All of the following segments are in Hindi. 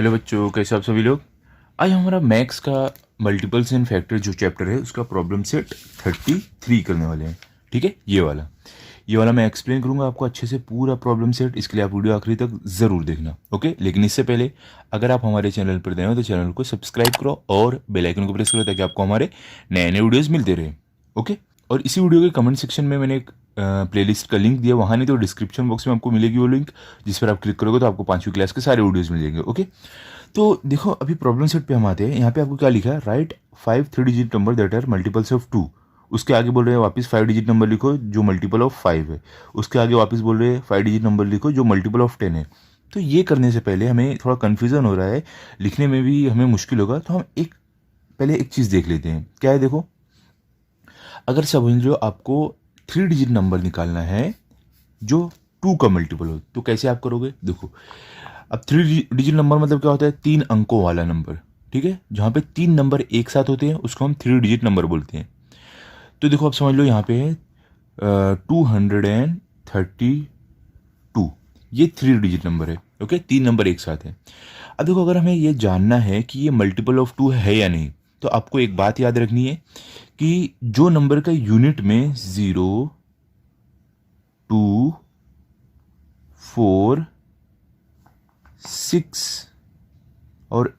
हेलो बच्चों, कैसे आप सभी लोग। आज हमारा मैथ्स का मल्टीपल्स एंड फैक्टर जो चैप्टर है उसका प्रॉब्लम सेट 33 करने वाले हैं। ठीक है, ये वाला मैं एक्सप्लेन करूंगा आपको अच्छे से पूरा प्रॉब्लम सेट। इसके लिए आप वीडियो आखिरी तक ज़रूर देखना। ओके, लेकिन इससे पहले अगर आप हमारे चैनल पर नए हो तो चैनल को सब्सक्राइब करो और बेल आइकन को प्रेस करो ताकि आपको हमारे नए नए वीडियोज़ मिलते रहे। ओके, और इसी वीडियो के कमेंट सेक्शन में मैंने एक प्लेलिस्ट का लिंक दिया, वहाँ नहीं तो डिस्क्रिप्शन बॉक्स में आपको मिलेगी वो लिंक, जिस पर आप क्लिक करोगे तो आपको 5वीं क्लास के सारे वीडियोज़ मिल जाएंगे। ओके, तो देखो अभी प्रॉब्लम सेट पे हम आते हैं। यहाँ पे आपको क्या लिखा है, write 5 3 digit number that are multiples of 2। उसके आगे बोल रहे हैं वापस 5 डिजिट नंबर लिखो जो मल्टीपल ऑफ 5 है। उसके आगे वापस बोल रहे हैं 5 डिजिट नंबर लिखो जो मल्टीपल ऑफ 10 है। तो ये करने से पहले हमें थोड़ा कन्फ्यूज़न हो रहा है, लिखने में भी हमें मुश्किल होगा, तो हम पहले एक चीज़ देख लेते हैं। क्या है, देखो अगर समझ लो आपको 3 डिजिट नंबर निकालना है जो 2 का मल्टीपल हो, तो कैसे आप करोगे। देखो अब 3 डिजिट नंबर मतलब क्या होता है, 3 अंकों वाला नंबर। ठीक है, जहाँ पे 3 नंबर एक साथ होते हैं उसको हम 3 डिजिट नंबर बोलते हैं। तो देखो आप समझ लो यहाँ पे है 232, ये 3 डिजिट नंबर है। ओके, 3 नंबर एक साथ है। अब देखो अगर हमें ये जानना है कि ये मल्टीपल ऑफ 2 है या नहीं, तो आपको एक बात याद रखनी है कि जो नंबर का यूनिट में 0 2 4 6 और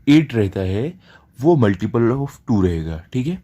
8 रहता है वो मल्टीपल ऑफ 2 रहेगा। ठीक है,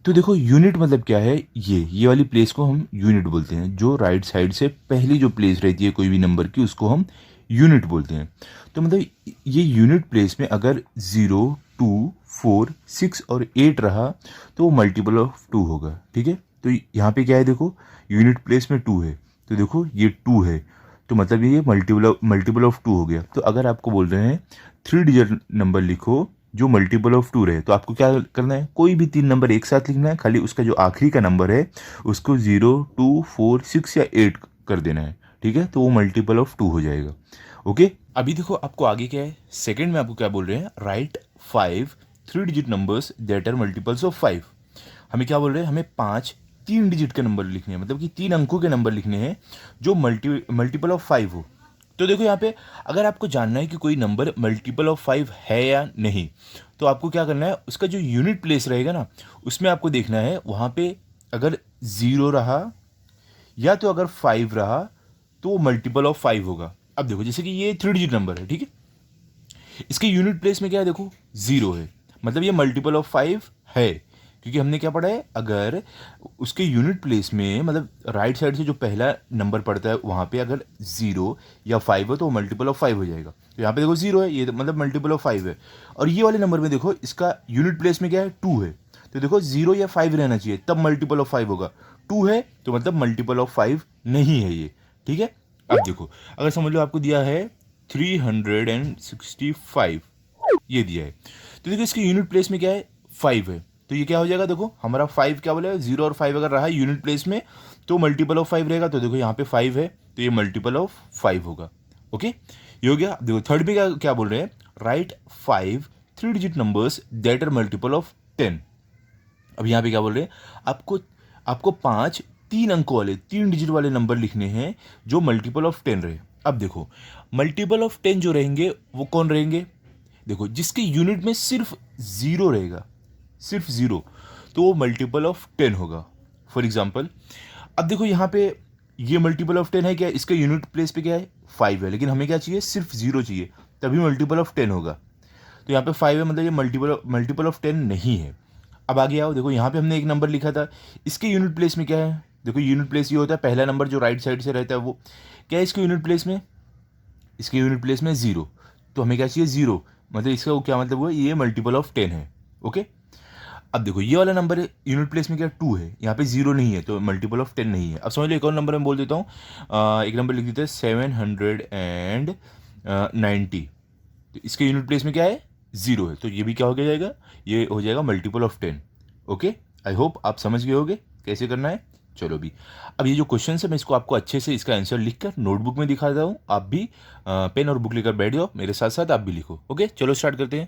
तो देखो यूनिट मतलब क्या है, ये वाली प्लेस को हम यूनिट बोलते हैं। जो राइट साइड से पहली जो प्लेस रहती है कोई भी नंबर की उसको हम यूनिट बोलते हैं। तो मतलब ये यूनिट प्लेस में अगर 0 2 4 6 और 8 रहा तो वो मल्टीपल ऑफ 2 होगा। ठीक है, तो यहाँ पे क्या है, देखो यूनिट प्लेस में 2 है, तो देखो ये 2 है, तो मतलब ये मल्टीपल ऑफ 2 हो गया। तो अगर आपको बोल रहे हैं 3 डिजिट नंबर लिखो जो मल्टीपल ऑफ 2 रहे, तो आपको क्या करना है, कोई भी 3 नंबर एक साथ लिखना है, खाली उसका जो आखिरी का नंबर है उसको 0 2 4 6 या 8 कर देना है। ठीक है, तो वो मल्टीपल ऑफ 2 हो जाएगा। ओके, अभी देखो आपको आगे क्या है, सेकंड में आपको क्या बोल रहे हैं, write 5 3 digit numbers that are multiples of 5। हमें क्या बोल रहे हैं, हमें 5 3 डिजिट के नंबर लिखने हैं, मतलब कि 3 अंकों के नंबर लिखने हैं जो मल्टीपल ऑफ 5 हो। तो देखो यहाँ पे अगर आपको जानना है कि कोई नंबर मल्टीपल ऑफ 5 है या नहीं, तो आपको क्या करना है, उसका जो यूनिट प्लेस रहेगा ना उसमें आपको देखना है, वहाँ पे अगर 0 रहा या तो अगर 5 रहा तो वो मल्टीपल ऑफ 5 होगा। अब देखो जैसे कि ये 3 डिजिट नंबर है, ठीक है, इसके यूनिट प्लेस में क्या है, देखो 0 है, मतलब ये मल्टीपल ऑफ 5 है, क्योंकि हमने क्या पढ़ा है, अगर उसके यूनिट प्लेस में मतलब राइट साइड से जो पहला नंबर पड़ता है वहाँ पे अगर 0 या 5 हो तो वो मल्टीपल ऑफ 5 हो जाएगा। तो यहाँ पे देखो 0 है, ये मतलब मल्टीपल ऑफ 5 है। और ये वाले नंबर में देखो इसका यूनिट प्लेस में क्या है, 2 है, तो देखो 0 या 5 रहना चाहिए तब मल्टीपल ऑफ 5 होगा। 2 है तो मतलब मल्टीपल ऑफ 5 नहीं है ये। ठीक है, अब देखो अगर समझ लो आपको दिया है 365, ये दिया है, तो देखो इसके यूनिट प्लेस में क्या है, 5 है, तो ये क्या हो जाएगा, देखो हमारा 5 क्या बोला है, 0 और 5 अगर रहा है यूनिट प्लेस में तो मल्टीपल ऑफ 5 रहेगा। तो देखो यहाँ पे 5 है तो ये मल्टीपल ऑफ 5 होगा। ओके, ये हो गया। देखो थर्ड में क्या क्या बोल रहे हैं, write 5 3 digit numbers that are multiple of 10। अब यहाँ पे क्या बोल रहे हैं, आपको आपको 5 3 अंकों वाले 3 डिजिट वाले नंबर लिखने हैं जो मल्टीपल ऑफ 10 रहे। अब देखो मल्टीपल ऑफ 10 जो रहेंगे वो कौन रहेंगे, देखो जिसके यूनिट में सिर्फ 0 रहेगा, सिर्फ 0, तो वो मल्टीपल ऑफ 10 होगा। फॉर एग्जाम्पल अब देखो यहाँ पे ये मल्टीपल ऑफ 10 है क्या, इसका यूनिट प्लेस पे क्या है, 5 है, लेकिन हमें क्या चाहिए, सिर्फ 0 चाहिए, तभी मल्टीपल ऑफ 10 होगा। तो यहाँ पे 5 है मतलब ये मल्टीपल ऑफ 10 नहीं है। अब आगे आओ, देखो यहाँ पे हमने एक नंबर लिखा था, इसके यूनिट प्लेस में क्या है, देखो यूनिट प्लेस ये होता है पहला नंबर जो राइट साइड से रहता है वो, क्या है इसके यूनिट प्लेस में, इसके यूनिट प्लेस में 0, तो हमें क्या चाहिए 0, मतलब इसका वो क्या मतलब हुआ, ये मल्टीपल ऑफ 10 है। ओके, अब देखो ये वाला नंबर यूनिट प्लेस में क्या 2 है, यहाँ पे 0 नहीं है तो मल्टीपल ऑफ 10 नहीं है। अब समझ लो एक और नंबर मैं बोल देता हूँ, एक नंबर लिख देते हैं 790, तो इसके यूनिट प्लेस में क्या है, 0 है, तो ये भी क्या हो जाएगा, ये हो जाएगा multiple of 10। Okay, I hope आप समझ गए होगे कैसे करना है। चलो भी, अब ये जो क्वेश्चन है मैं इसको आपको अच्छे से इसका आंसर लिखकर नोटबुक में दिखाता हूँ, आप भी पेन और बुक लेकर बैठ जाओ, मेरे साथ साथ आप भी लिखो। ओके, चलो स्टार्ट करते हैं।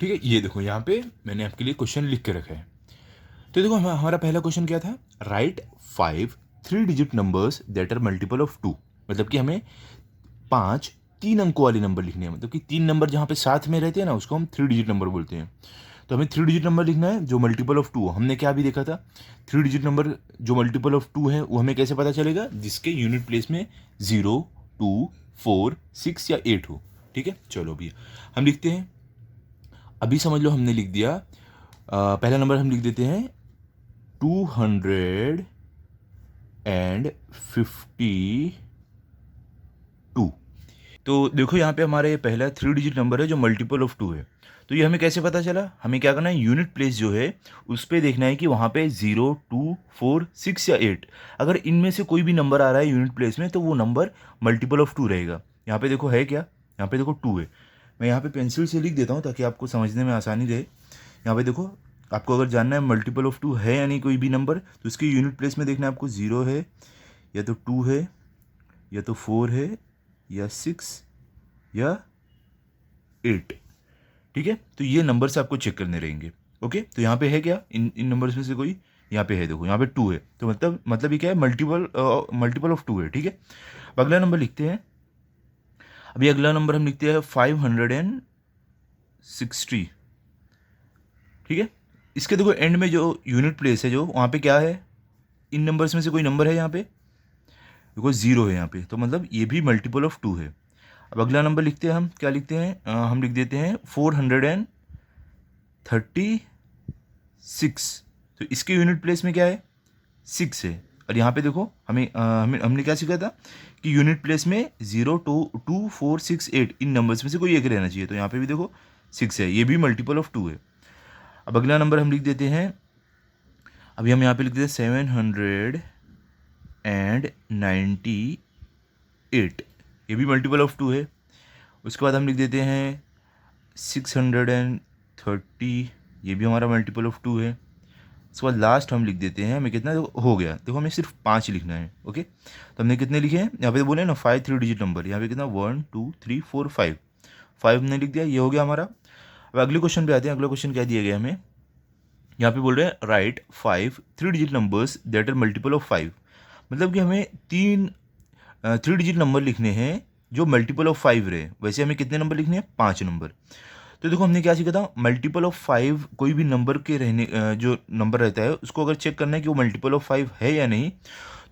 ठीक है, ये देखो यहाँ पे मैंने आपके लिए क्वेश्चन लिख के रखा है। तो देखो हमारा पहला क्वेश्चन क्या था, write 5 3 digit numbers that are multiple of 2, मतलब कि हमें 5 3 अंकों वाले नंबर लिखने हैं, मतलब कि 3 नंबर जहाँ पे साथ में रहते हैं ना उसको हम 3 डिजिट नंबर बोलते हैं। तो हमें 3 डिजिट नंबर लिखना है जो मल्टीपल ऑफ 2 हो। हमने क्या अभी देखा था, 3 डिजिट नंबर जो मल्टीपल ऑफ 2 है वो हमें कैसे पता चलेगा, जिसके यूनिट प्लेस में 0, 2, 4, 6 या 8 हो। ठीक है, चलो अभी हम लिखते हैं। अभी समझ लो हमने लिख दिया, पहला नंबर हम लिख देते हैं 252। तो देखो यहाँ पे हमारे पहला 3 डिजिट नंबर है जो मल्टीपल ऑफ 2 है। तो ये हमें कैसे पता चला, हमें क्या करना है, यूनिट प्लेस जो है उस पर देखना है कि वहाँ पे 0, 2, 4, 6 या 8, अगर इनमें से कोई भी नंबर आ रहा है यूनिट प्लेस में तो वो नंबर मल्टीपल ऑफ 2 रहेगा। यहाँ पे देखो है क्या, यहाँ पे देखो 2 है। मैं यहाँ पे पेंसिल से लिख देता हूँ ताकि आपको समझने में आसानी रहे। यहाँ पे देखो, आपको अगर जानना है मल्टीपल ऑफ 2 है या नहीं कोई भी नंबर, तो इसके यूनिट प्लेस में देखना है आपको 0 है या तो 2 है या तो 4 है या 6 या 8। ठीक है, तो ये नंबर से आपको चेक करने रहेंगे। ओके, तो यहाँ पे है क्या, इन नंबर्स में से कोई, यहाँ पे है, देखो यहाँ पे 2 है, तो मतलब ये क्या है, मल्टीपल ऑफ 2 है। ठीक है, अब अगला नंबर लिखते हैं। अभी अगला नंबर हम लिखते हैं 560। ठीक है, इसके देखो एंड में जो यूनिट प्लेस है जो वहाँ पे क्या है, इन नंबर्स में से कोई नंबर है यहाँ पे, देखो 0 है यहाँ पे, तो मतलब ये भी मल्टीपल ऑफ 2 है। अब अगला नंबर लिखते हैं हम, क्या लिखते हैं, हम लिख देते हैं 436। तो इसके यूनिट प्लेस में क्या है, 6 है। और यहाँ पे देखो हमने क्या सीखा था कि यूनिट प्लेस में 0, 2, 4, 6, 8 इन नंबर्स में से कोई एक रहना चाहिए। तो यहाँ पे भी देखो 6 है, ये भी मल्टीपल ऑफ 2 है। अब अगला नंबर हम लिख देते हैं, अभी हम यहाँ पे लिख देते हैं 798, ये भी मल्टीपल ऑफ 2 है। उसके बाद हम लिख देते हैं 630, ये भी हमारा मल्टीपल ऑफ 2 है। उसके बाद लास्ट हम लिख देते हैं, हमें कितना हो गया, देखो हमें सिर्फ 5 लिखना है। ओके, तो हमने कितने लिखे हैं, यहाँ पे बोले ना 5 3 डिजिट नंबर, यहाँ पे कितना 1 2 3 4 5 हमने लिख दिया, ये हो गया हमारा। अब अगले क्वेश्चन पे आते हैं। अगला क्वेश्चन क्या दिया गया हमें, यहाँ पे बोल रहे हैं write 5 3 digit numbers that are multiple of 5। मतलब कि हमें 3 डिजिट नंबर लिखने हैं जो मल्टीपल ऑफ 5 रहे। वैसे हमें कितने नंबर लिखने हैं, 5 नंबर। तो देखो हमने क्या सीखा था, मल्टीपल ऑफ 5 कोई भी नंबर के रहने जो नंबर रहता है उसको अगर चेक करना है कि वो मल्टीपल ऑफ 5 है या नहीं,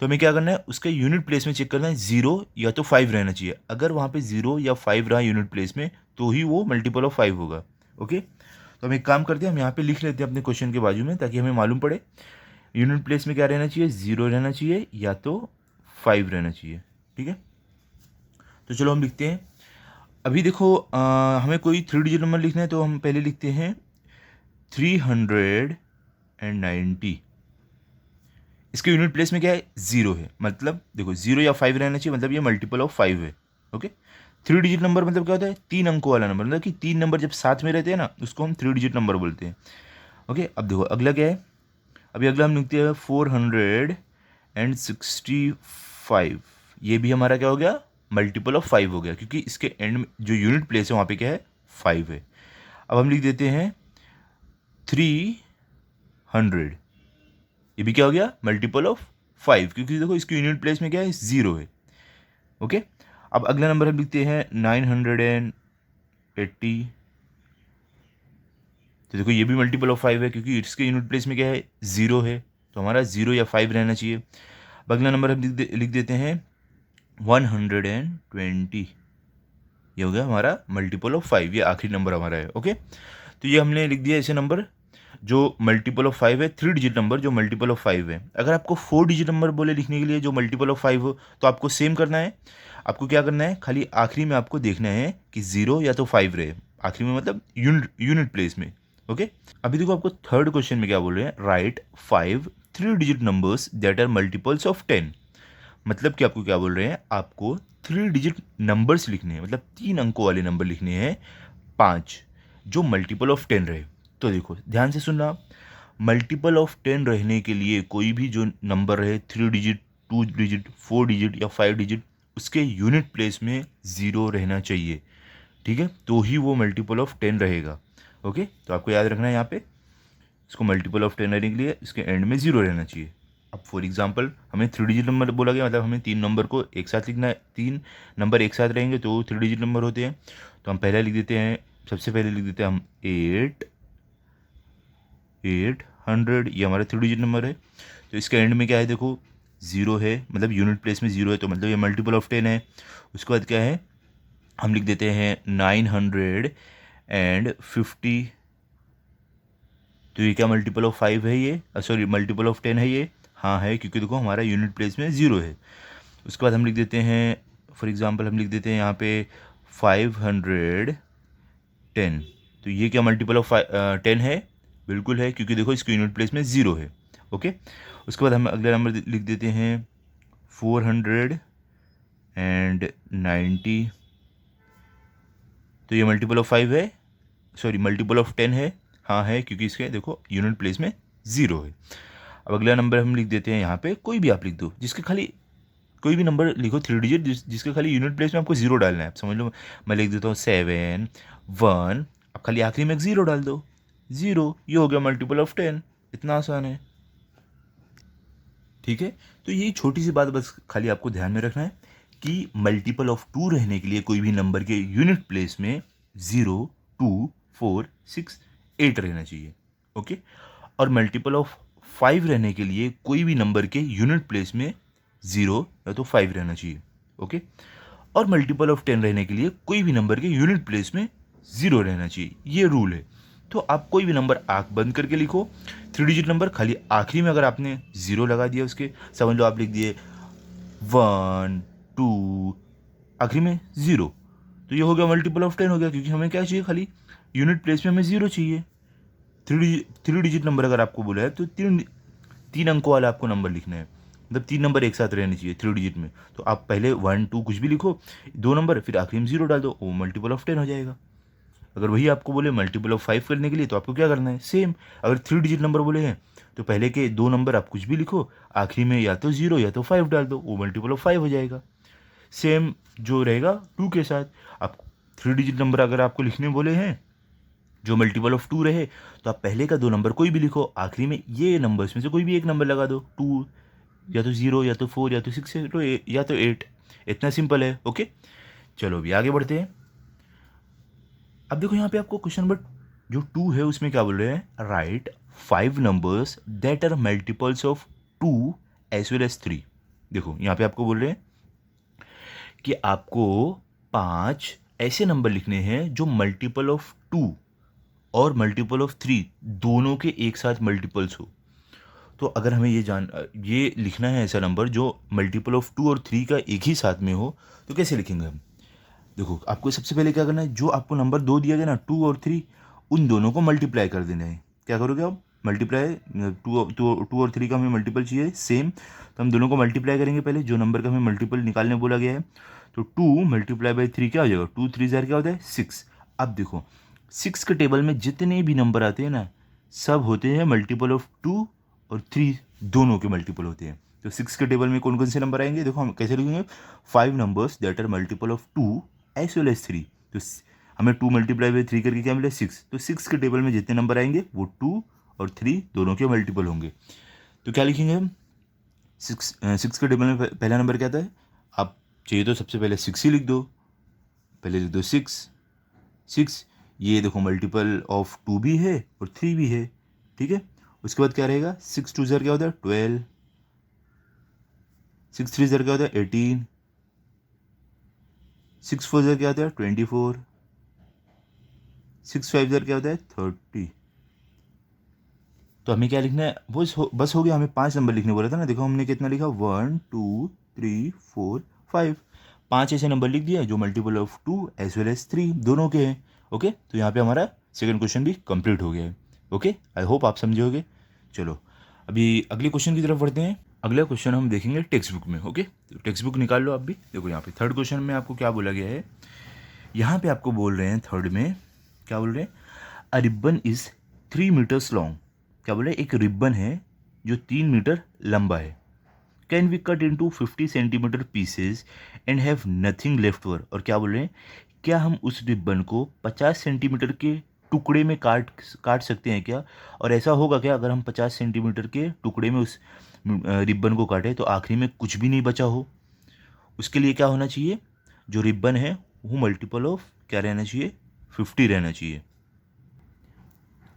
तो हमें क्या करना है, उसके यूनिट प्लेस में चेक करना है, 0 या तो 5 रहना चाहिए। अगर वहाँ पे 0 या 5 रहा यूनिट प्लेस में तो ही वो मल्टीपल ऑफ 5 होगा। ओके, तो हम एक काम करते हैं, हम यहाँ पे लिख लेते हैं अपने क्वेश्चन के बाजू में ताकि हमें मालूम पड़े यूनिट प्लेस में क्या रहना चाहिए, 0 रहना चाहिए या तो 5 रहना चाहिए। ठीक है, तो चलो हम लिखते हैं। अभी देखो हमें कोई 3 डिजिट नंबर लिखना है तो हम पहले लिखते हैं 390। इसके यूनिट प्लेस में क्या है, 0 है, मतलब देखो 0 या 5 रहना चाहिए, मतलब ये मल्टीपल ऑफ 5 है। ओके, 3 डिजिट नंबर मतलब क्या होता है, 3 अंकों वाला नंबर, मतलब कि 3 नंबर जब साथ में रहते हैं ना उसको हम 3 डिजिट नंबर बोलते हैं। ओके, अब देखो अगला क्या है, अभी अगला हम लिखते हैं 465। ये भी हमारा क्या हो गया, मल्टीपल ऑफ 5 हो गया, क्योंकि इसके एंड में जो यूनिट प्लेस है वहाँ पे क्या है, 5 है। अब हम लिख देते हैं 300। ये भी क्या हो गया, मल्टीपल ऑफ 5, क्योंकि देखो इसके यूनिट प्लेस में क्या है, 0 है। ओके, अब अगला नंबर हम लिखते हैं 980। तो देखो ये भी मल्टीपल ऑफ 5 है, क्योंकि इसके यूनिट प्लेस में क्या है, 0 है, तो हमारा 0 या 5 रहना चाहिए। अब अगला नंबर हम लिख देते हैं 120। ये हो गया हमारा मल्टीपल ऑफ 5, ये आखिरी नंबर हमारा है। ओके, तो ये हमने लिख दिया ऐसे नंबर जो मल्टीपल ऑफ 5 है, 3 डिजिट नंबर जो मल्टीपल ऑफ 5 है। अगर आपको 4 डिजिट नंबर बोले लिखने के लिए जो मल्टीपल ऑफ 5 हो, तो आपको सेम करना है। आपको क्या करना है, खाली आखिरी में आपको देखना है कि 0 या तो 5 रहे, आखिरी में मतलब यूनिट प्लेस में। ओके, अभी देखो आपको थर्ड क्वेश्चन में क्या बोल रहे हैं, write 5 3 digit numbers that are multiples of 10। मतलब कि आपको क्या बोल रहे हैं, आपको 3 डिजिट नंबर्स लिखने हैं, मतलब 3 अंकों वाले नंबर लिखने हैं 5 जो मल्टीपल ऑफ 10 रहे। तो देखो ध्यान से सुनना, मल्टीपल ऑफ 10 रहने के लिए कोई भी जो नंबर रहे, 3 डिजिट, 2 डिजिट, 4 डिजिट या 5 डिजिट, उसके यूनिट प्लेस में 0 रहना चाहिए। ठीक है, तो ही वो मल्टीपल ऑफ 10 रहेगा। ओके, तो आपको याद रखना है यहाँ पे, इसको मल्टीपल ऑफ 10 रहने के लिए इसके एंड में 0 रहना चाहिए। अब फॉर एग्जांपल हमें 3 डिजिट नंबर बोला गया, मतलब हमें 3 नंबर को एक साथ लिखना है, 3 नंबर एक साथ रहेंगे तो 3 डिजिट नंबर होते हैं। तो हम पहले लिख देते हैं, सबसे पहले लिख देते हैं हम 800, ये हमारा 3 डिजिट नंबर है। तो इसके एंड में क्या है, देखो 0 है, मतलब यूनिट प्लेस में 0 है, तो मतलब ये मल्टीपल ऑफ 10 है। उसके बाद क्या है, हम लिख देते हैं 950, तो ये क्या मल्टीपल ऑफ 5 है, ये सॉरी मल्टीपल ऑफ 10 है ये, हाँ है, क्योंकि देखो हमारा यूनिट प्लेस में 0 है। उसके बाद हम लिख देते हैं, फॉर एग्जांपल हम लिख देते हैं यहाँ पे 510, तो ये क्या मल्टीपल ऑफ 10 है, बिल्कुल है, क्योंकि देखो इसके यूनिट प्लेस में 0 है। ओके, उसके बाद हम अगला नंबर लिख देते हैं 490, तो ये मल्टीपल ऑफ 5 है, सॉरी मल्टीपल ऑफ 10 है, हाँ है, क्योंकि इसके देखो यूनिट प्लेस में 0 है। अब अगला नंबर हम लिख देते हैं यहाँ पे, कोई भी आप लिख दो, जिसके खाली कोई भी नंबर लिखो 3 डिजिट, जिसके खाली यूनिट प्लेस में आपको 0 डालना है। आप समझ लो, मैं लिख देता हूँ 7 1, अब खाली आखिरी में एक 0 डाल दो, 0, ये हो गया मल्टीपल ऑफ 10, इतना आसान है। ठीक है, तो ये छोटी सी बात बस खाली आपको ध्यान में रखना है कि मल्टीपल ऑफ 2 रहने के लिए कोई भी नंबर के यूनिट प्लेस में 0 2 4 6 8 रहना चाहिए। ओके, और मल्टीपल ऑफ 5 रहने के लिए कोई भी नंबर के यूनिट प्लेस में 0 या तो 5 रहना चाहिए। ओके, और मल्टीपल ऑफ 10 रहने के लिए कोई भी नंबर के यूनिट प्लेस में 0 रहना चाहिए, ये रूल है। तो आप कोई भी नंबर आंख बंद करके लिखो, 3 डिजिट नंबर, खाली आखिरी में अगर आपने 0 लगा दिया उसके, समझ लो आप लिख दिए 1 2, आखिरी में 0, तो ये हो गया मल्टीपल ऑफ 10 हो गया, क्योंकि हमें क्या चाहिए, खाली यूनिट प्लेस में हमें 0 चाहिए। 3 डिजिट नंबर अगर आपको बोला है तो तीन अंकों वाला आपको नंबर लिखना है, मतलब 3 नंबर एक साथ रहने चाहिए 3 डिजिट में। तो आप पहले 1 2 कुछ भी लिखो, 2 नंबर, फिर आखिरी में 0 डाल दो, वो मल्टीपल ऑफ 10 हो जाएगा। अगर वही आपको बोले मल्टीपल ऑफ 5 करने के लिए, तो आपको क्या करना है, सेम, अगर 3 डिजिट नंबर बोले हैं तो पहले के 2 नंबर आप कुछ भी लिखो, आखिरी में या तो 0 या तो 5 डाल दो, वो मल्टीपल ऑफ 5 हो जाएगा। सेम जो रहेगा 2 के साथ, आप 3 डिजिट नंबर अगर आपको लिखने बोले हैं जो मल्टीपल ऑफ 2 रहे, तो आप पहले का 2 नंबर कोई भी लिखो, आखिरी में ये नंबर्स में से कोई भी एक नंबर लगा दो, 2 या तो 0 या तो 4 या तो 6 या तो 8, इतना सिंपल है। ओके, चलो अभी आगे बढ़ते हैं। अब देखो यहाँ पे आपको क्वेश्चन नंबर जो 2 है उसमें क्या बोल रहे हैं, write 5 numbers that are multiples of 2 as well as 3। देखो यहाँ पे आपको बोल रहे हैं कि आपको 5 ऐसे नंबर लिखने हैं जो मल्टीपल ऑफ 2 और मल्टीपल ऑफ 3 दोनों के एक साथ मल्टीपल्स हो। तो अगर हमें ये लिखना है ऐसा नंबर जो मल्टीपल ऑफ 2 और 3 का एक ही साथ में हो, तो कैसे लिखेंगे हम। देखो आपको सबसे पहले क्या करना है, जो आपको नंबर 2 दिया गया ना 2 और 3, उन दोनों को मल्टीप्लाई कर देना है। क्या करोगे आप, मल्टीप्लाई, 2 और 3 का हमें मल्टीपल चाहिए सेम, तो हम दोनों को मल्टीप्लाई करेंगे पहले, जो नंबर का हमें मल्टीपल निकालने बोला गया है। तो 2 मल्टीप्लाई बाई 3 क्या हो जाएगा, 2 3 ज़ार क्या होता है 6। अब देखो 6 के टेबल में जितने भी नंबर आते हैं ना, सब होते हैं मल्टीपल ऑफ 2 और 3 दोनों के मल्टीपल होते हैं। तो 6 के टेबल में कौन कौन से नंबर आएंगे, देखो हम कैसे लिखेंगे, 5 numbers that are multiple of 2 as well as 3। तो हमें 2 मल्टीप्लाई बाई 3 करके क्या मिला 6, तो 6 के टेबल में जितने नंबर आएंगे वो 2 और 3 दोनों के मल्टीपल होंगे। तो क्या लिखेंगे हम, 6 के टेबल में पहला नंबर क्या आता है, आप चाहिए तो सबसे पहले 6 ही लिख दो, पहले लिख दो 6, ये देखो मल्टीपल ऑफ 2 भी है और 3 भी है। ठीक है, उसके बाद क्या रहेगा, 6 2 ज़र क्या होता है 12, 6 3 ज़र क्या होता है 18, 6 4 ज़र क्या होता है 24, 6 5 ज़र क्या होता है 30। तो हमें क्या लिखना है, बस हो गया, हमें 5 नंबर लिखने बोला था ना। देखो हमने कितना लिखा 1 2 3 4 5, 5 ऐसे नंबर लिख दिया जो multiple of 2 as well as 3 दोनों के हैं। ओके, तो यहाँ पे हमारा सेकंड क्वेश्चन भी कंप्लीट हो गया है। ओके, आई होप आप समझे होगे। चलो अभी अगले क्वेश्चन की तरफ बढ़ते हैं। अगला क्वेश्चन हम देखेंगे टेक्स्ट बुक में। ओके, तो टेक्स्ट बुक निकाल लो आप भी। देखो यहाँ पे थर्ड क्वेश्चन में आपको क्या बोला गया है, यहाँ पे आपको बोल रहे हैं थर्ड में क्या बोल रहे हैं, a ribbon is 3 metres long. क्या बोल रहे हैं, एक रिबन है जो 3 मीटर लंबा है। Can we cut into 50 centimetre pieces and have nothing left over. और क्या बोल रहे हैं, क्या हम उस रिबन को 50 सेंटीमीटर के टुकड़े में काट सकते हैं क्या, और ऐसा होगा क्या अगर हम 50 सेंटीमीटर के टुकड़े में उस रिबन को काटे तो आखिरी में कुछ भी नहीं बचा हो, उसके लिए क्या होना चाहिए, जो रिबन है वो मल्टीपल ऑफ क्या रहना चाहिए, 50 रहना चाहिए।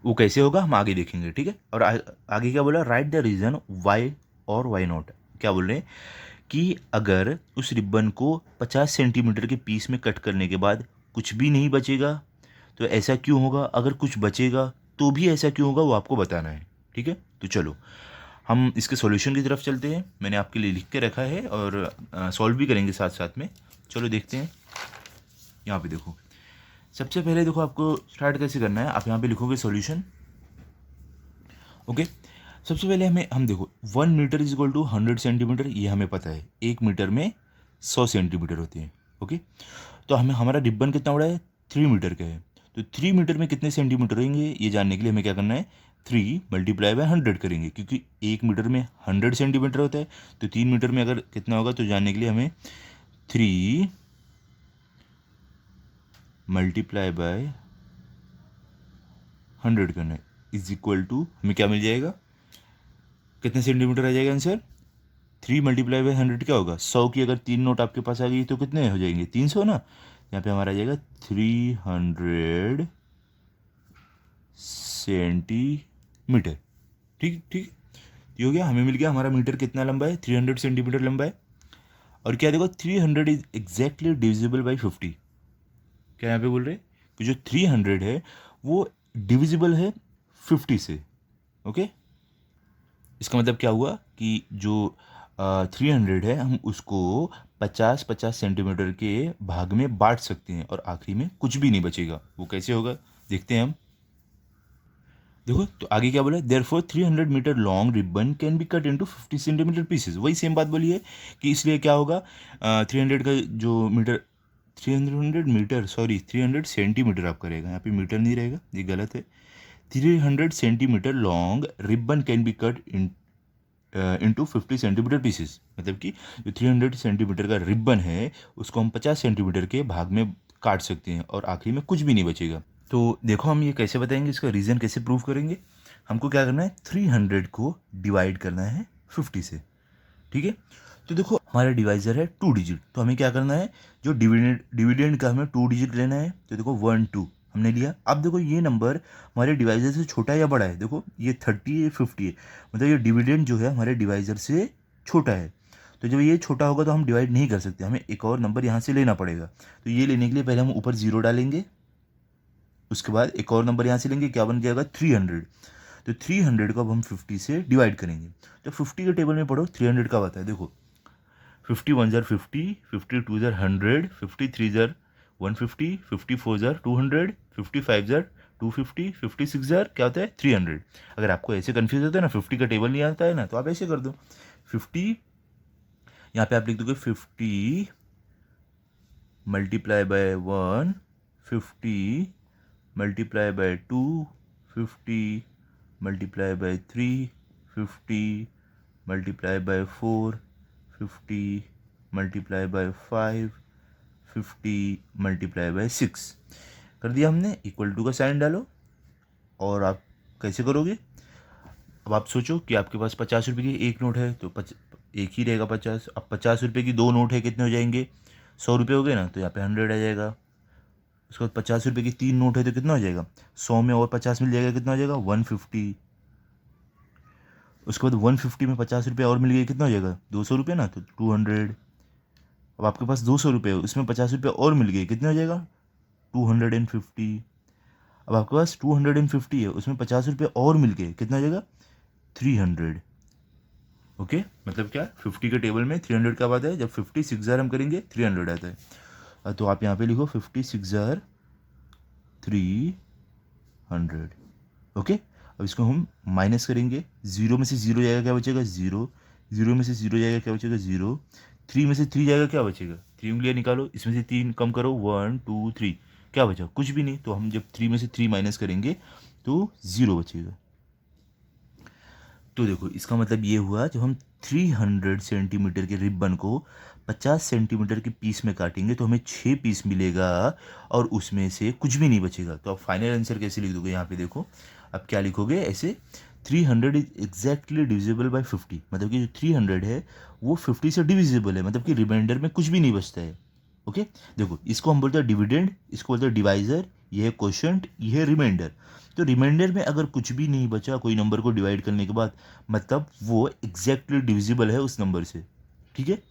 वो कैसे होगा हम आगे देखेंगे, ठीक है। और आगे क्या बोला, राइट द रीज़न वाई और वाई नॉट। क्या बोल रहे हैं कि अगर उस रिबन को 50 सेंटीमीटर के पीस में कट करने के बाद कुछ भी नहीं बचेगा तो ऐसा क्यों होगा, अगर कुछ बचेगा तो भी ऐसा क्यों होगा, वो आपको बताना है, ठीक है। तो चलो हम इसके सॉल्यूशन की तरफ चलते हैं, मैंने आपके लिए लिख के रखा है और सॉल्व भी करेंगे साथ साथ में। चलो देखते हैं। यहाँ पे देखो, सबसे पहले देखो आपको स्टार्ट कैसे करना है, आप यहाँ पे लिखोगे सॉल्यूशन, ओके। सबसे पहले हम देखो 1 metre is equal to 100 centimetre, ये हमें पता है, 1 मीटर में 100 सेंटीमीटर होते हैं, ओके। तो हमें हमारा रिबन कितना बड़ा है, 3 मीटर का है, तो 3 मीटर में कितने सेंटीमीटर होंगे ये जानने के लिए हमें क्या करना है, 3 मल्टीप्लाई बाय 100 करेंगे, क्योंकि 1 मीटर में 100 सेंटीमीटर होता है, तो 3 मीटर में अगर कितना होगा तो जानने के लिए हमें 3 मल्टीप्लाई बाय 100 करना है, इज इक्वल टू हमें क्या मिल जाएगा, कितने सेंटीमीटर आ जाएगा आंसर, 3 मल्टीप्लाई बाय 100 क्या होगा, 100 की अगर 3 नोट आपके पास आ गई तो कितने हो जाएंगे, 300 ना, यहाँ पे हमारा आ जाएगा 300 सेंटीमीटर, ठीक ठीक। ये हो गया, हमें मिल गया हमारा मीटर कितना लंबा है, 300 सेंटीमीटर लंबा है। और क्या देखो 300 इज एग्जैक्टली डिविजिबल बाई 50, क्या यहाँ पे बोल रहे हैं कि जो 300 है वो डिविजिबल है 50 से, ओके। इसका मतलब क्या हुआ कि जो 300 है हम उसको 50-50 सेंटीमीटर के भाग में बांट सकते हैं और आखिरी में कुछ भी नहीं बचेगा, वो कैसे होगा देखते हैं हम। देखो तो आगे क्या बोला, therefore 300 metre long ribbon can be cut into 50 centimetre pieces, वही सेम बात बोली है कि इसलिए क्या होगा, 300 का जो मीटर, 300 मीटर सॉरी 300 सेंटीमीटर आप करेगा, यहाँ पे मीटर नहीं रहेगा, ये गलत है। 300 centimetre long ribbon can be cut into 50 centimetre pieces, मतलब कि जो 300 सेंटीमीटर का रिबन है उसको हम 50 सेंटीमीटर के भाग में काट सकते हैं और आखिरी में कुछ भी नहीं बचेगा। तो देखो हम ये कैसे बताएंगे, इसका रीज़न कैसे प्रूव करेंगे, हमको क्या करना है, 300 को डिवाइड करना है 50 से, ठीक है। तो देखो हमारा डिवाइज़र है 2 डिजिट, तो हमें क्या करना है, जो डिविडेंड का हमें 2 डिजिट लेना है, तो देखो 1 2 हमने लिया। अब देखो ये नंबर हमारे डिवाइज़र से छोटा है या बड़ा है, देखो ये 30 है 50 है, मतलब ये डिविडेंड जो है हमारे डिवाइज़र से छोटा है, तो जब ये छोटा होगा तो हम डिवाइड नहीं कर सकते, हमें एक और नंबर यहाँ से लेना पड़ेगा। तो ये लेने के लिए पहले हम ऊपर 0 डालेंगे, उसके बाद एक और नंबर यहाँ से लेंगे, क्या बन जाएगा 300, तो 300 को अब हम 50 से डिवाइड करेंगे। तो 50 के टेबल में पढ़ो 300 का आता है, देखो 51 ज़र 50, 52 ज़र 100, 53 ज़र 150, 54 ज़र 200, 55 ज़र 250, 56 ज़र क्या होता है 300। अगर आपको ऐसे कन्फ्यूज होता है ना, 50 का टेबल नहीं आता है ना, तो आप ऐसे कर दो 50, यहाँ पे आप लिख दोगे 50 multiply by 1, 50 multiply by 2, 50 multiply by 3, 50 multiply by 4, 50 multiply by 5, 50 multiply by 6 कर दिया हमने। इक्वल टू का साइन डालो, और आप कैसे करोगे, अब आप सोचो कि आपके पास 50 रुपये की एक नोट है तो एक ही रहेगा 50, अब 50 रुपये की 2 नोट है, कितने हो जाएंगे 100 रुपये हो गए ना, तो यहाँ पे 100 आ जाएगा। उसके बाद 50 रुपये की 3 नोट है तो कितना हो जाएगा, 100 में और 50 मिल जाएगा, कितना हो जाएगा 150। उसके बाद 150 में 50 रुपये और मिल गए, कितना हो जाएगा 200 रुपये ना, तो 200। अब आपके पास 200 रुपये है, उसमें 50 रुपये और मिल गए, कितने हो जाएगा 250। अब आपके पास 250 है, उसमें 50 रुपये और मिल गए, कितना हो जाएगा 300, ओके। मतलब क्या 50 के टेबल में 300 कब आता है, जब 56 ज़ार हम करेंगे 300 आता है। तो आप यहाँ पे लिखो 56 ज़ार 300, ओके। अब इसको हम माइनस करेंगे, 0 में से 0 जाएगा क्या बचेगा 0, 0 में से 0 जाएगा क्या बचेगा 0, 3 में से 3 जाएगा क्या बचेगा, 3 उंगलियाँ निकालो, इसमें से 3 कम करो 1 2 3 क्या बचा, कुछ भी नहीं। तो हम जब 3 में से 3 माइनस करेंगे तो 0 बचेगा। तो देखो इसका मतलब ये हुआ, जब हम 300 सेंटीमीटर के रिबन को 50 सेंटीमीटर के पीस में काटेंगे तो हमें 6 पीस मिलेगा और उसमें से कुछ भी नहीं बचेगा। तो आप फाइनल आंसर कैसे लिख दोगे, यहाँ पे देखो आप क्या लिखोगे ऐसे, 300 इज एग्जैक्टली डिविजिबल बाय 50, मतलब कि जो 300 है वो 50 से डिविजिबल है, मतलब कि रिमाइंडर में कुछ भी नहीं बचता है। ओके, देखो इसको हम बोलते हैं डिविडेंड, इसको बोलते हैं डिवाइजर, ये है क्वोशंट, ये है रिमाइंडर। तो रिमाइंडर में अगर कुछ भी नहीं बचा कोई नंबर को डिवाइड करने के बाद, मतलब वो एग्जैक्टली डिविजिबल है उस नंबर से। ठीक है,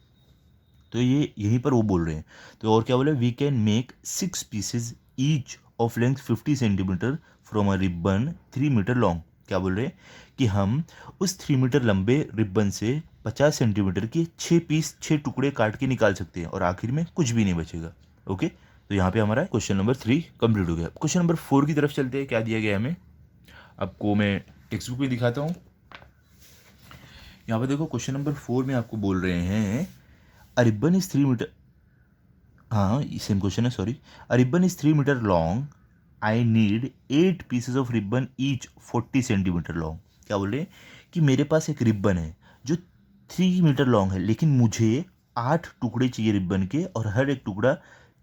तो ये यहीं पर वो बोल रहे हैं। तो और क्या बोले, we can make 6 pieces each of length 50 centimetre from a ribbon 3 metre long. क्या बोल रहे हैं कि हम उस 3 मीटर लंबे रिबन से 50 सेंटीमीटर के 6 पीस 6 टुकड़े काट के निकाल सकते हैं और आखिर में कुछ भी नहीं बचेगा। ओके, तो यहाँ पे हमारा क्वेश्चन नंबर 3 कंप्लीट हो गया। क्वेश्चन नंबर 4 की तरफ चलते हैं। क्या दिया गया हमें, आपको मैं टेक्स्ट बुक में दिखाता हूँ। यहाँ पे देखो क्वेश्चन नंबर 4 में आपको बोल रहे हैं अ रिबन इज 3 मीटर, हाँ सेम क्वेश्चन है, sorry. A ribbon is 3 metre long, I need 8 pieces of ribbon each 40 centimetre long. क्या बोल रहे हैं कि मेरे पास एक रिबन है जो 3 मीटर लॉन्ग है, लेकिन मुझे 8 टुकड़े चाहिए रिबन के और हर एक टुकड़ा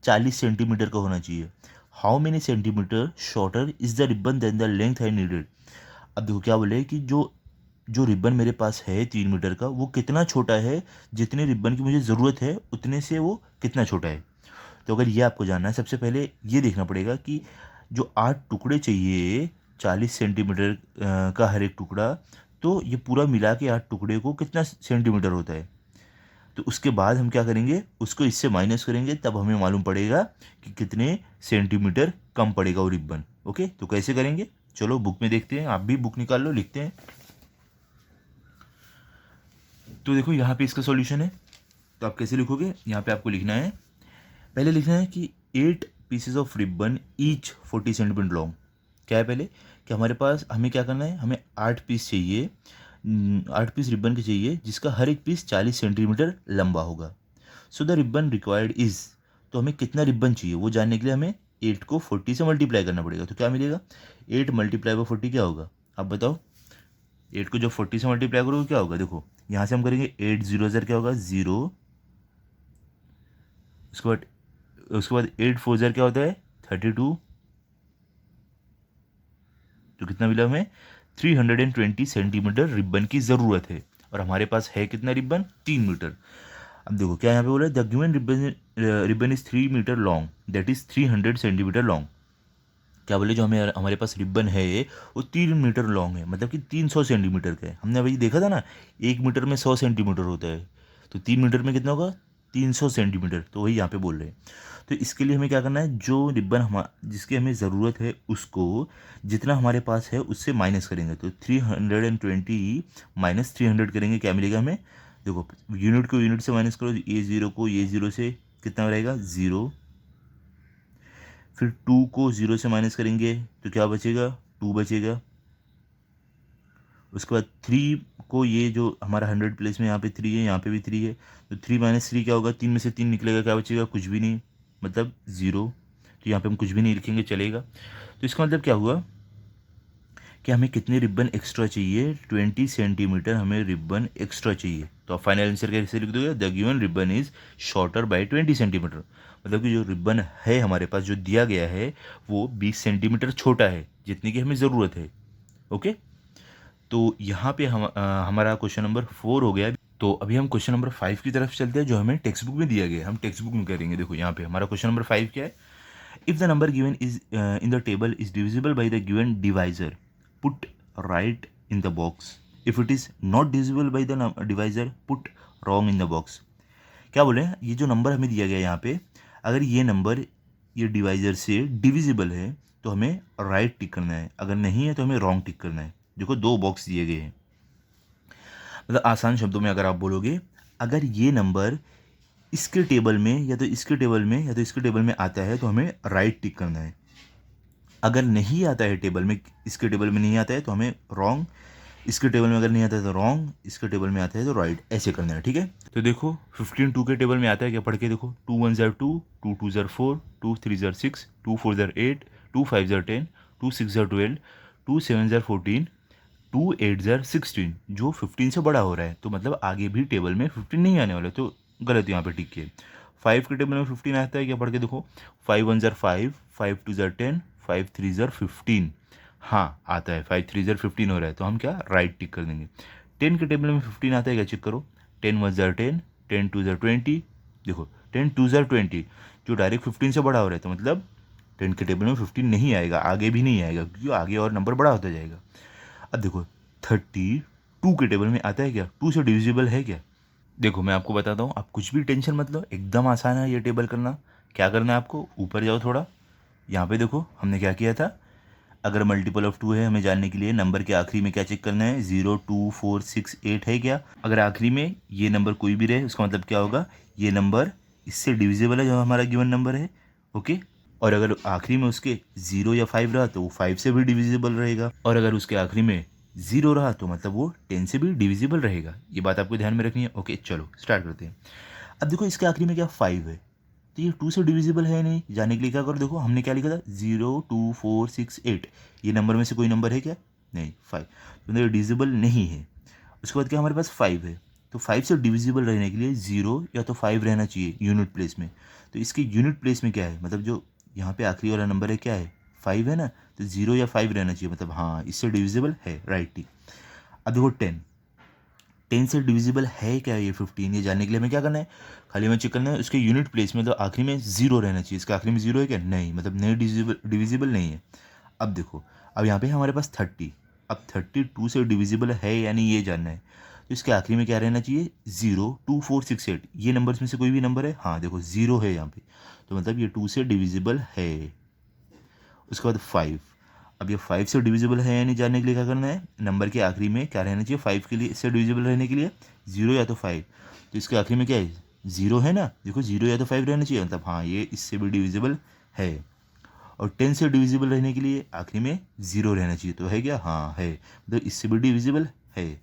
40 सेंटीमीटर का होना चाहिए। How many centimetre shorter is the ribbon than the length I needed. अब देखो क्या बोले कि जो जो रिबन मेरे पास है 3 मीटर का, वो कितना छोटा है, जितने रिबन की मुझे ज़रूरत है उतने से वो कितना छोटा है। तो अगर ये आपको जानना है, सबसे पहले ये देखना पड़ेगा कि जो 8 टुकड़े चाहिए 40 सेंटीमीटर का हर एक टुकड़ा, तो ये पूरा मिला के 8 टुकड़े को कितना सेंटीमीटर होता है। तो उसके बाद हम क्या करेंगे, उसको इससे माइनस करेंगे, तब हमें मालूम पड़ेगा कि कितने सेंटीमीटर कम पड़ेगा वो रिबन। ओके, तो कैसे करेंगे, चलो बुक में देखते हैं, आप भी बुक निकाल लो, लिखते हैं। तो देखो यहाँ पे इसका सॉल्यूशन है। तो आप कैसे लिखोगे, यहाँ पे आपको लिखना है, पहले लिखना है कि 8 pieces of ribbon each 40 centimetre long. क्या है पहले कि हमारे पास, हमें क्या करना है, हमें 8 पीस चाहिए, 8 पीस रिबन के चाहिए जिसका हर एक पीस 40 सेंटीमीटर लंबा होगा। So the ribbon required is, तो हमें कितना रिबन चाहिए वो जानने के लिए हमें 8 को 40 से मल्टीप्लाई करना पड़ेगा। तो क्या मिलेगा, 8 मल्टीप्लाई बाई 40 क्या होगा, आप बताओ। 8 को जब 40 से मल्टीप्लाई करोगे क्या होगा, देखो यहाँ से हम करेंगे 8 0 0 क्या होगा 0, उसके बाद 8 4 0 क्या होता है 32, तो कितना मिला हमें 320 सेंटीमीटर रिबन की ज़रूरत है, और हमारे पास है कितना रिबन 3 मीटर। अब देखो क्या यहाँ पे बोला, the given ribbon is 3 metre long, that is 300 centimetre long. क्या बोले, जो हमें हमारे पास रिबन है वो 3 मीटर लॉन्ग है, मतलब कि 300 सेंटीमीटर का है। हमने अभी देखा था ना 1 मीटर में 100 सेंटीमीटर होता है, तो 3 मीटर में कितना होगा 300 सेंटीमीटर, तो वही यहाँ पे बोल रहे हैं। तो इसके लिए हमें क्या करना है, जो रिबन हम जिसकी हमें ज़रूरत है उसको जितना हमारे पास है उससे माइनस करेंगे। तो 320 माइनस 300 करेंगे, क्या मिलेगा हमें, देखो यूनिट को यूनिट से माइनस करो, ये ज़ीरो को ये ज़ीरो से कितना रहेगा 0, फिर 2 को 0 से माइनस करेंगे तो क्या बचेगा 2 बचेगा। उसके बाद 3 को, ये जो हमारा 100 प्लेस में यहाँ पे 3 है, यहाँ पे भी 3 है, तो 3 माइनस 3 क्या होगा, 3 में से 3 निकलेगा, क्या बचेगा कुछ भी नहीं, मतलब 0। तो यहाँ पे हम कुछ भी नहीं लिखेंगे, चलेगा। तो इसका मतलब क्या हुआ कि हमें कितने रिबन एक्स्ट्रा चाहिए, 20 सेंटीमीटर हमें रिबन एक्स्ट्रा चाहिए। तो आप फाइनल आंसर कैसे लिख दोगे, the given ribbon is shorter by 20 centimetre, मतलब कि जो रिबन है हमारे पास जो दिया गया है वो 20 सेंटीमीटर छोटा है जितने की हमें ज़रूरत है। ओके, तो यहाँ पे हमारा क्वेश्चन नंबर 4 हो गया। तो अभी हम क्वेश्चन नंबर 5 की तरफ चलते हैं, जो हमें टेक्स्ट बुक में दिया गया है, हम टेक्स्ट बुक में करेंगे। देखो यहाँ पे हमारा क्वेश्चन नंबर 5 क्या है, if the number given is in the table is divisible by the given divisor, put right in the box, if it is not divisible by the divisor, put wrong in the box. क्या बोले, ये जो नंबर हमें दिया गया है यहाँ पे, अगर ये नंबर ये डिवाइजर से डिविजिबल है तो हमें राइट टिक करना है, अगर नहीं है तो हमें रॉन्ग टिक करना है। देखो 2 बॉक्स दिए गए हैं, मतलब आसान शब्दों में अगर आप बोलोगे, अगर ये नंबर इसके टेबल में या तो इसके टेबल में या तो इसके टेबल में आता है तो हमें राइट टिक करना है, अगर नहीं आता है टेबल में, इसके टेबल में नहीं आता है तो हमें रॉन्ग, इसके टेबल में अगर नहीं आता है तो रॉन्ग, इसके टेबल में आता है तो राइट, ऐसे करना है। ठीक है, तो देखो 15 2 के टेबल में आता है क्या, पढ़ के देखो, 2 1 ज़र 2, 2 2 ज़र 4, 2 3 ज़र 6, 2 4 ज़र 8, 2 5 ज़र 10, 2 6 ज़र 12, 2 7 ज़र 14, 2 8 ज़र 16, जो 15 से बड़ा हो रहा है, तो मतलब आगे भी टेबल में 15 नहीं आने वाला, तो गलत यहाँ पे टिक किए। 5 के टेबल में 15 आता है क्या, पढ़ के देखो, 5 1 ज़र 5, 5 2 ज़र 10, 5 3 ज़र 15, हाँ आता है, 5 3 ज़र 15 हो रहा है, तो हम क्या राइट टिक कर देंगे। 10 के टेबल में 15 आता है क्या, चेक करो। 10 1 ज़र 10, 10 2 ज़र 20, देखो 10 2 ज़र 20 जो डायरेक्ट 15 से बड़ा हो रहा है, तो मतलब 10 के टेबल में 15 नहीं आएगा, आगे भी नहीं आएगा, क्योंकि आगे और नंबर बड़ा होता जाएगा। अब देखो 32 के टेबल में आता है क्या, 2 से डिविजिबल है क्या। देखो मैं आपको बताता हूँ, आप कुछ भी टेंशन मत लो, एकदम आसान है ये टेबल करना। क्या करना है आपको, ऊपर जाओ थोड़ा, यहाँ पे देखो हमने क्या किया था, अगर मल्टीपल ऑफ 2 है हमें जानने के लिए नंबर के आखिरी में क्या चेक करना है, 0 2 4 6 8 है क्या। अगर आखिरी में ये नंबर कोई भी रहे, उसका मतलब क्या होगा, ये नंबर इससे डिविजिबल है जो हमारा गिवन नंबर है। ओके, और अगर आखिरी में उसके 0 या 5 रहा तो वो 5 से भी डिविजिबल रहेगा, और अगर उसके आखिरी में 0 रहा तो मतलब वो 10 से भी डिविजिबल रहेगा। ये बात आपको ध्यान में रखनी है। ओके चलो स्टार्ट करते हैं। अब देखो इसके आखिरी में क्या 5 है, तो ये 2 से डिविजिबल है नहीं, जाने के लिए क्या करो, देखो हमने क्या लिखा था 0 2 4 6 8, ये नंबर में से कोई नंबर है क्या, नहीं 5, तो ये डिविजिबल नहीं है। उसके बाद क्या हमारे पास 5 है, तो 5 से डिविजिबल रहने के लिए 0 या तो 5 रहना चाहिए यूनिट प्लेस में। तो इसके यूनिट प्लेस में क्या है, मतलब जो यहाँ पे आखिरी वाला नंबर है क्या है, 5 है ना, तो 0 या 5 रहना चाहिए, मतलब हाँ इससे डिविजिबल है, राइट ठीक। अब देखो 10 से डिविजिबल है क्या ये 15, ये जानने के लिए हमें क्या करना है, खाली हमें चेक करना है उसके यूनिट प्लेस में, तो आखिरी में 0 रहना चाहिए, इसका आखिरी में 0 है क्या, नहीं, मतलब नहीं डिविजिबल नहीं है। अब देखो, अब यहाँ पे हमारे पास 30, अब 32 से डिविजिबल है यानी ये जानना है, तो इसके आखिरी में क्या रहना चाहिए, 0 2 4 6 8, ये नंबर्स में से कोई भी नंबर है, हाँ देखो 0 है यहाँ पे, तो मतलब ये 2 से डिविजिबल है। उसके बाद 5, अब ये 5 से डिविजिबल है या नहीं जानने के लिए क्या करना है, नंबर के आखिरी में क्या रहना चाहिए, 5 के लिए इससे डिविजिबल रहने के लिए 0 या तो 5, तो इसके आखिरी में क्या है, 0 है ना, देखो 0 या तो 5 रहना चाहिए, मतलब हाँ ये इससे भी डिविजिबल है। और 10 से डिविजिबल रहने के लिए आखिरी में 0 रहना चाहिए, तो है क्या, हाँ है, मतलब इससे भी डिविजिबल है।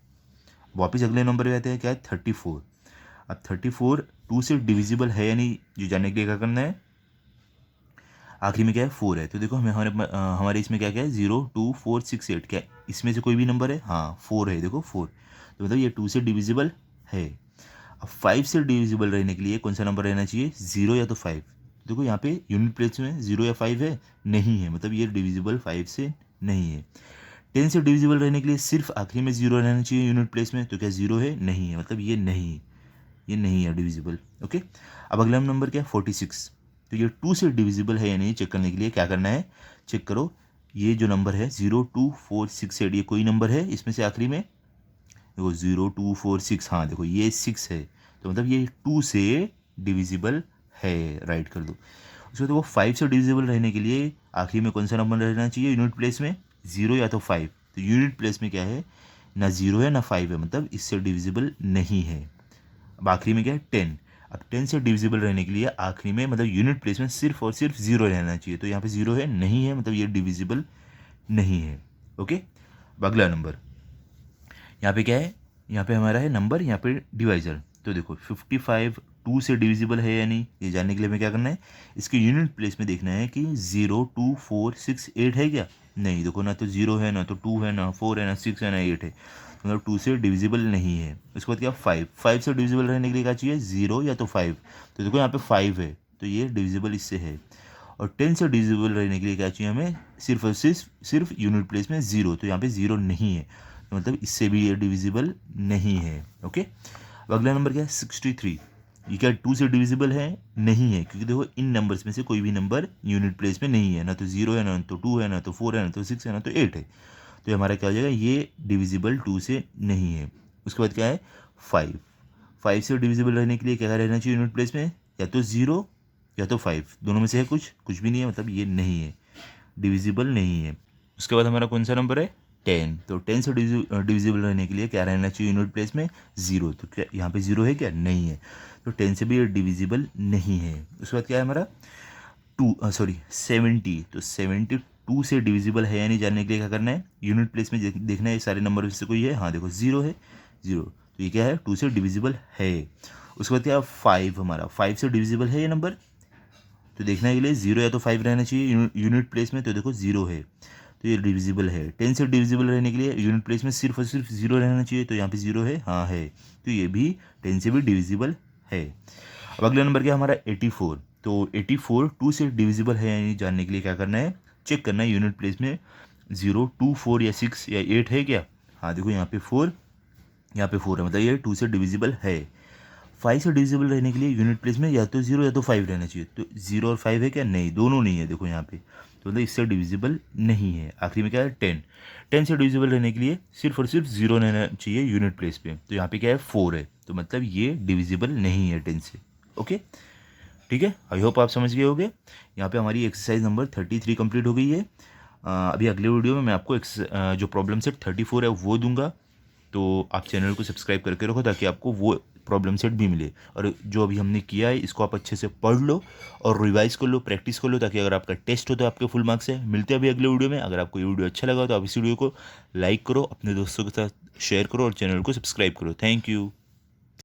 वापस अगले नंबर पे आते हैं, क्या है 34। अब 34 2 से डिविजिबल है या नहीं जो जानने के लिए क्या करना है, आखिरी में क्या है 4 है, तो देखो हमें हमारे इसमें क्या क्या है, 0 2 4 6 8, क्या है? इसमें से कोई भी नंबर है, हाँ 4 है, देखो 4, तो मतलब ये 2 से डिविजिबल है। अब 5 से डिविजिबल रहने के लिए कौन सा नंबर रहना चाहिए, 0 या तो 5, देखो यहाँ पे यूनिट प्लेस में 0 या 5 है, नहीं है, मतलब ये डिविजिबल 5 से नहीं है। 10 से डिविजिबल रहने के लिए सिर्फ आखिरी में 0 रहना चाहिए यूनिट प्लेस में, तो क्या 0 है, नहीं है, मतलब ये नहीं है डिविजिबल। ओके, अब अगला नंबर क्या है 46, तो ये 2 से डिविजिबल है या नहीं चेक करने के लिए क्या करना है, चेक करो, ये जो नंबर है 0 2 4 6 8, ये कोई नंबर है इसमें से आखिरी में, देखो 0 2 4 6, हाँ देखो ये 6 है, तो मतलब ये 2 से डिविजिबल है, राइट कर दो। उसके बाद वो 5 से डिविजिबल रहने के लिए आखिरी में कौन सा नंबर रहना चाहिए यूनिट प्लेस में, 0 या तो 5, तो यूनिट प्लेस में क्या है, ना 0 है ना 5 है, मतलब इससे डिविजिबल नहीं है। अब आखिरी में क्या है 10, अब 10 से डिविजिबल रहने के लिए आखिरी में मतलब यूनिट प्लेस में सिर्फ और सिर्फ 0 रहना चाहिए, तो यहाँ पे 0 है, नहीं है, मतलब ये डिविजिबल नहीं है। ओके, अब अगला नंबर, यहाँ पे क्या है, यहाँ पे हमारा है नंबर, यहाँ पे डिवाइजर, तो देखो 55 2 से डिविजिबल है या नहीं ये जानने के लिए हमें क्या करना है, इसके यूनिट प्लेस में देखना है कि 0 2 4 6 8 है क्या, नहीं, देखो ना तो 0 है, ना तो 2 है, ना 4 है, ना 6 है, ना 8 है, मतलब 2 से डिविजिबल नहीं है। उसके बाद क्या 5 से डिविजिबल रहने के लिए क्या चाहिए, 0 या तो 5, तो देखो यहाँ पे 5 है, तो ये डिविजिबल इससे है। और 10 से डिविजिबल रहने के लिए क्या चाहिए हमें, सिर्फ और सिर्फ यूनिट प्लेस में 0, तो यहाँ पे 0 नहीं है, तो मतलब इससे भी ये डिविजिबल नहीं है। ओके, अब अगला नंबर क्या है 63, ये क्या 2 से डिविजिबल है, नहीं है, क्योंकि देखो इन नंबर्स में से कोई भी नंबर यूनिट प्लेस में नहीं है, ना तो 0 है, ना तो 2 है, ना तो 4 है, ना तो 6 है, ना तो 8 है, तो हमारा क्या हो जाएगा, ये डिविजिबल 2 से नहीं है। उसके बाद क्या है 5 से डिविजिबल रहने के लिए क्या रहना चाहिए यूनिट प्लेस में, या तो 0 या तो 5, दोनों में से है कुछ भी नहीं है, मतलब ये नहीं है, डिविजिबल नहीं है। उसके बाद हमारा कौन सा नंबर है 10, तो 10 से डिविजिबल रहने के लिए क्या रहना चाहिए यूनिट प्लेस में 0, तो क्या यहाँ पे 0 है क्या, नहीं है, तो 10 से भी ये डिविजिबल नहीं है। उसके बाद क्या है हमारा 70, तो 72 से डिविजिबल है या नहीं जानने के लिए क्या करना है, यूनिट प्लेस में देखना है ये सारे नंबर में से कोई है, हाँ देखो 0 है, 0, तो ये क्या है 2 से डिविजिबल है। उसके बाद क्या है 5, हमारा 5 से डिविजिबल है ये नंबर, तो देखने के लिए 0 या तो 5 रहना चाहिए यूनिट प्लेस में, तो देखो 0 है, तो ये डिविजिबल है। 10 से डिविजिबल रहने के लिए यूनिट प्लेस में सिर्फ और सिर्फ 0 रहना चाहिए, तो यहाँ पे 0 है, हाँ है, तो ये भी 10 से भी डिविजिबल है। अब अगला नंबर क्या हमारा 84, तो 84 2 से डिविजिबल है यानी जानने के लिए क्या करना है, चेक करना है यूनिट प्लेस में 0 2 4 या 6 या 8 है क्या? हाँ देखो यहाँ पे 4, यहाँ पे 4 है, मतलब ये 2 से डिविजिबल है। 5 से डिविजिबल रहने के लिए यूनिट प्लेस में या तो 0 या तो 5 रहना चाहिए। तो 0 और 5 है क्या? नहीं, दोनों नहीं है देखो यहाँ पे, तो मतलब इससे डिविजिबल नहीं है। आखिरी में क्या है? 10। 10 से डिविजिबल रहने के लिए सिर्फ और सिर्फ 0 रहना चाहिए यूनिट प्लेस पे, तो यहाँ पे क्या है? 4 है, तो मतलब ये डिविजिबल नहीं है 10 से। ओके, ठीक है, आई होप आप समझ गए होगे। यहाँ पे हमारी एक्सरसाइज नंबर 33 कंप्लीट हो गई है। अभी अगले वीडियो में मैं आपको जो प्रॉब्लम सेट 34 है वो दूंगा, तो आप चैनल को सब्सक्राइब करके रखो ताकि आपको वो प्रॉब्लम सेट भी मिले। और जो अभी हमने किया है इसको आप अच्छे से पढ़ लो और रिवाइज कर लो, प्रैक्टिस कर लो, ताकि अगर आपका टेस्ट हो तो आपके फुल मार्क्स है। मिलते हैं अभी अगले वीडियो में। अगर आपको ये वीडियो अच्छा लगा तो आप इस वीडियो को लाइक करो, अपने दोस्तों के साथ शेयर करो और चैनल को सब्सक्राइब करो। Thank you.